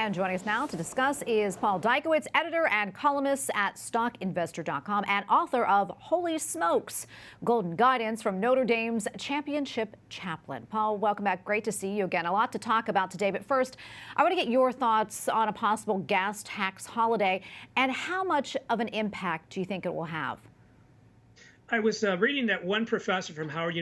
And joining us now to discuss is Paul Dykewicz, editor and columnist at stockinvestor.com and author of Holy Smokes, Golden Guidance from Notre Dame's Championship Chaplain. Paul, welcome back. Great to see you again. A lot to talk about today, but first, I want to get your thoughts on a possible gas tax holiday and how much of an impact do you think it will have? I was reading that one professor from Harvard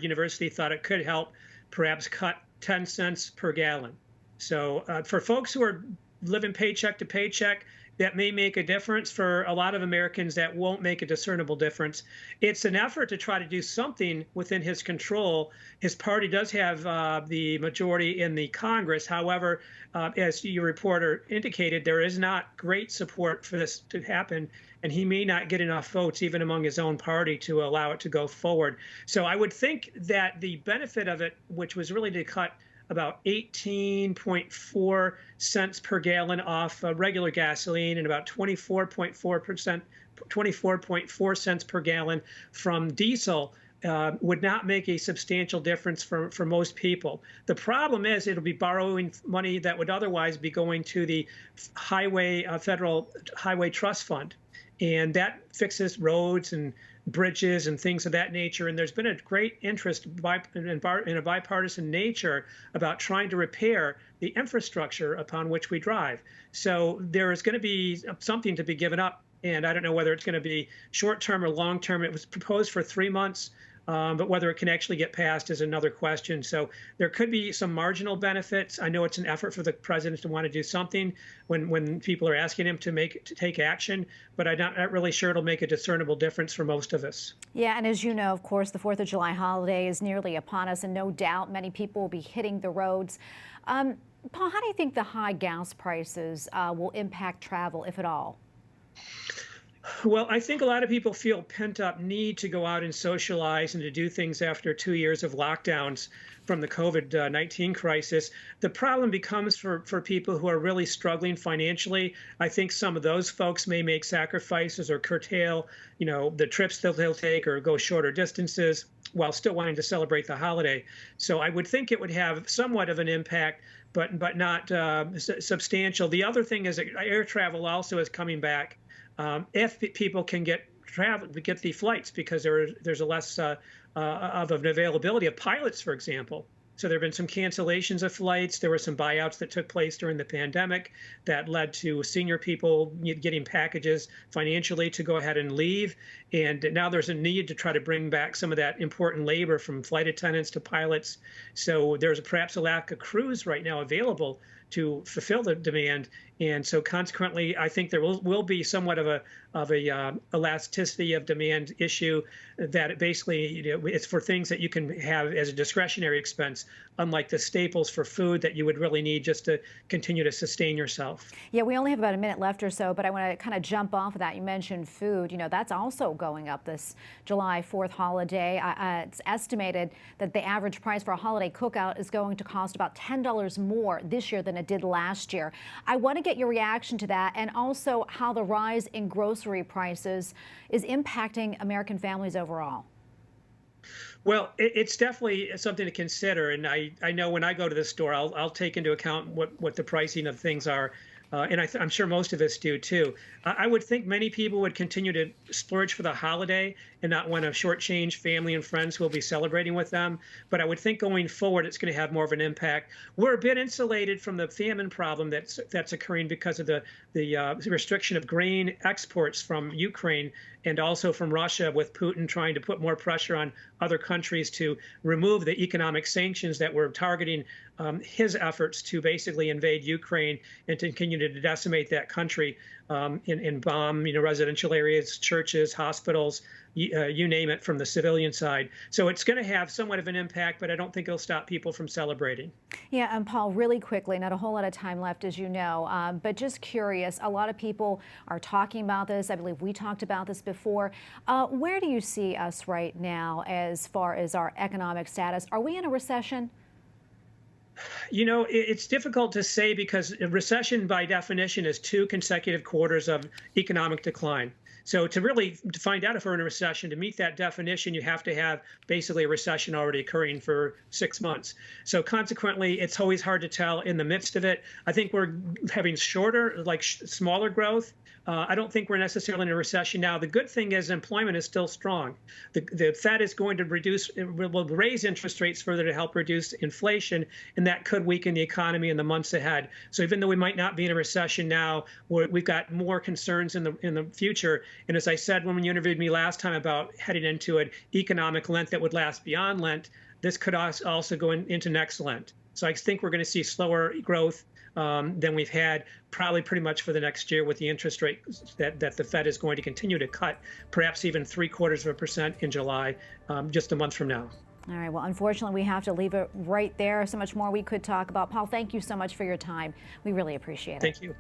University thought it could help perhaps cut 10 cents per gallon. So for folks who are living paycheck to paycheck, that may make a difference. For a lot of Americans, that won't make a discernible difference. It's an effort to try to do something within his control. His party does have the majority in the Congress. However, as your reporter indicated, there is not great support for this to happen, and he may not get enough votes even among his own party to allow it to go forward. So I would think that the benefit of it, which was really to cut about 18.4 cents per gallon off regular gasoline and about 24.4 cents per gallon from diesel, would not make a substantial difference for most people. The problem is it'll be borrowing money that would otherwise be going to the Federal Highway Trust Fund. And that fixes roads and bridges and things of that nature. And there's been a great interest in a bipartisan nature about trying to repair the infrastructure upon which we drive. So there is going to be something to be given up. And I don't know whether it's going to be short term or long term. It was proposed for 3 months. But whether it can actually get passed is another question. So there could be some marginal benefits. I know it's an effort for the president to want to do something when people are asking him to take action, but I'm not really sure it'll make a discernible difference for most of us. Yeah, and as you know, of course, the 4th of July holiday is nearly upon us, and no doubt many people will be hitting the roads. Paul, how do you think the high gas prices will impact travel, if at all? Well, I think a lot of people feel pent-up need to go out and socialize and to do things after 2 years of lockdowns from the COVID-19 crisis. The problem becomes for people who are really struggling financially. I think some of those folks may make sacrifices or curtail, the trips that they'll take or go shorter distances while still wanting to celebrate the holiday. So I would think it would have somewhat of an impact, but not substantial. The other thing is that air travel also is coming back. If people can get the flights, because there's a less of an availability of pilots, for example. So there have been some cancellations of flights. There were some buyouts that took place during the pandemic that led to senior people getting packages financially to go ahead and leave. And now there's a need to try to bring back some of that important labor from flight attendants to pilots. So there's perhaps a lack of crews right now available to fulfill the demand. And so consequently, I think there will be somewhat of a elasticity of demand issue that it basically, it's for things that you can have as a discretionary expense, unlike the staples for food that you would really need just to continue to sustain yourself. Yeah, we only have about a minute left or so, but I want to kind of jump off of that. You mentioned food. That's also going up this July 4th holiday. It's estimated that the average price for a holiday cookout is going to cost about $10 more this year than it did last year. I want to get your reaction to that, and also how the rise in grocery prices is impacting American families overall. Well, it's definitely something to consider, and I know when I go to the store, I'll take into account what the pricing of things are. And I'm sure most of us do too. I would think many people would continue to splurge for the holiday and not want to shortchange family and friends who will be celebrating with them. But I would think going forward, it's going to have more of an impact. We're a bit insulated from the famine problem that's occurring because of the restriction of grain exports from Ukraine and also from Russia, with Putin trying to put more pressure on other countries to remove the economic sanctions that were targeting his efforts to basically invade Ukraine and to continue to decimate that country and bomb, residential areas, churches, hospitals, you name it, from the civilian side. So it's going to have somewhat of an impact, but I don't think it'll stop people from celebrating. Yeah, and Paul, really quickly, not a whole lot of time left, as you know, but just curious, a lot of people are talking about this. I believe we talked about this before. Where do you see us right now as far as our economic status? Are we in a recession? It's difficult to say, because a recession by definition is 2 consecutive quarters of economic decline. So to really to find out if we're in a recession, to meet that definition, you have to have basically a recession already occurring for 6 months. So consequently, it's always hard to tell in the midst of it. I think we're having shorter, like smaller growth. I don't think we're necessarily in a recession now. The good thing is employment is still strong. The Fed is going to will raise interest rates further to help reduce inflation, and that could weaken the economy in the months ahead. So even though we might not be in a recession now, we've got more concerns in the future. And as I said when you interviewed me last time about heading into an economic Lent that would last beyond Lent, this could also go into next Lent. So I think we're going to see slower growth than we've had probably pretty much for the next year, with the interest rate that the Fed is going to continue to cut, perhaps even 0.75% in July, just a month from now. All right. Well, unfortunately, we have to leave it right there. So much more we could talk about. Paul, thank you so much for your time. We really appreciate it. Thank you.